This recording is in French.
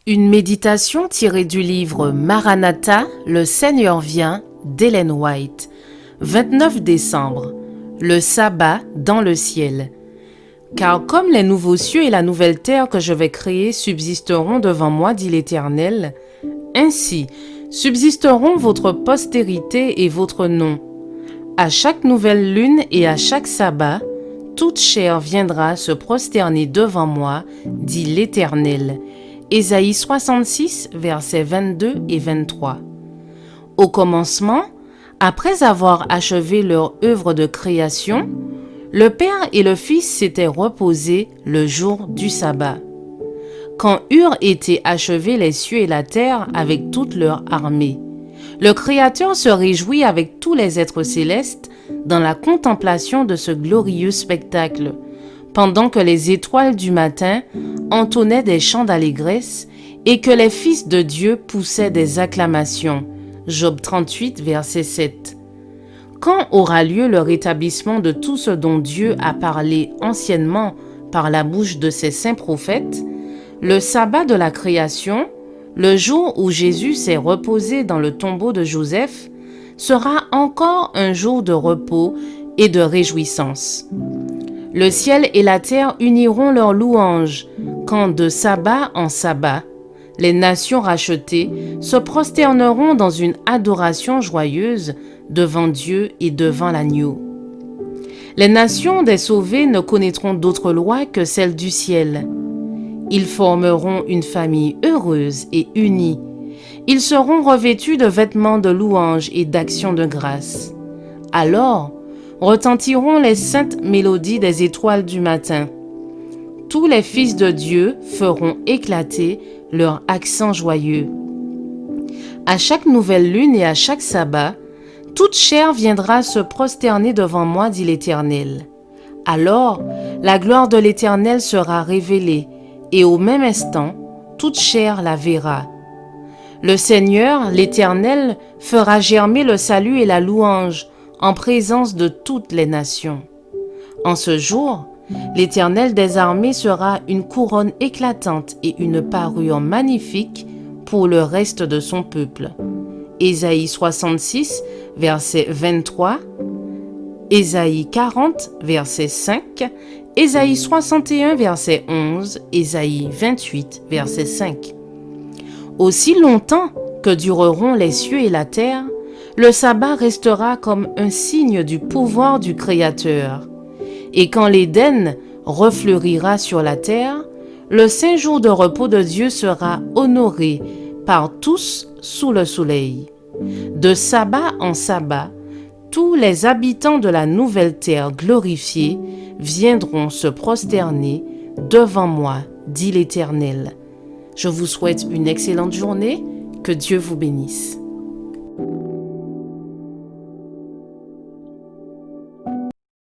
Une méditation tirée du livre Maranatha, le Seigneur vient d'Ellen White, 29 décembre, le sabbat dans le ciel. Car comme les nouveaux cieux et la nouvelle terre que je vais créer subsisteront devant moi, dit l'Éternel, ainsi subsisteront votre postérité et votre nom. À chaque nouvelle lune et à chaque sabbat, toute chair viendra se prosterner devant moi, dit l'Éternel. Ésaïe 66, versets 22 et 23. Au commencement, après avoir achevé leur œuvre de création, le Père et le Fils s'étaient reposés le jour du sabbat. Quand eurent été achevés les cieux et la terre avec toute leur armée, le Créateur se réjouit avec tous les êtres célestes dans la contemplation de ce glorieux spectacle, pendant que les étoiles du matin entonnaient des chants d'allégresse et que les fils de Dieu poussaient des acclamations. Job 38, verset 7. Quand aura lieu le rétablissement de tout ce dont Dieu a parlé anciennement par la bouche de ses saints prophètes? Le sabbat de la création, le jour où Jésus s'est reposé dans le tombeau de Joseph, sera encore un jour de repos et de réjouissance. Le ciel et la terre uniront leurs louanges, quand de sabbat en sabbat, les nations rachetées se prosterneront dans une adoration joyeuse devant Dieu et devant l'agneau. Les nations des sauvés ne connaîtront d'autre loi que celle du ciel. Ils formeront une famille heureuse et unie. Ils seront revêtus de vêtements de louange et d'actions de grâce. Alors, retentiront les saintes mélodies des étoiles du matin. Tous les fils de Dieu feront éclater leur accent joyeux. À chaque nouvelle lune et à chaque sabbat, toute chair viendra se prosterner devant moi, dit l'Éternel. Alors, la gloire de l'Éternel sera révélée, et au même instant, toute chair la verra. Le Seigneur, l'Éternel, fera germer le salut et la louange en présence de toutes les nations. En ce jour, l'Éternel des armées sera une couronne éclatante et une parure magnifique pour le reste de son peuple. Ésaïe 66, verset 23, Ésaïe 40, verset 5, Ésaïe 61, verset 11, Ésaïe 28, verset 5. Aussi longtemps que dureront les cieux et la terre, le sabbat restera comme un signe du pouvoir du Créateur. Et quand l'Éden refleurira sur la terre, le saint jour de repos de Dieu sera honoré par tous sous le soleil. De sabbat en sabbat, tous les habitants de la nouvelle terre glorifiée viendront se prosterner devant moi, dit l'Éternel. Je vous souhaite une excellente journée, que Dieu vous bénisse.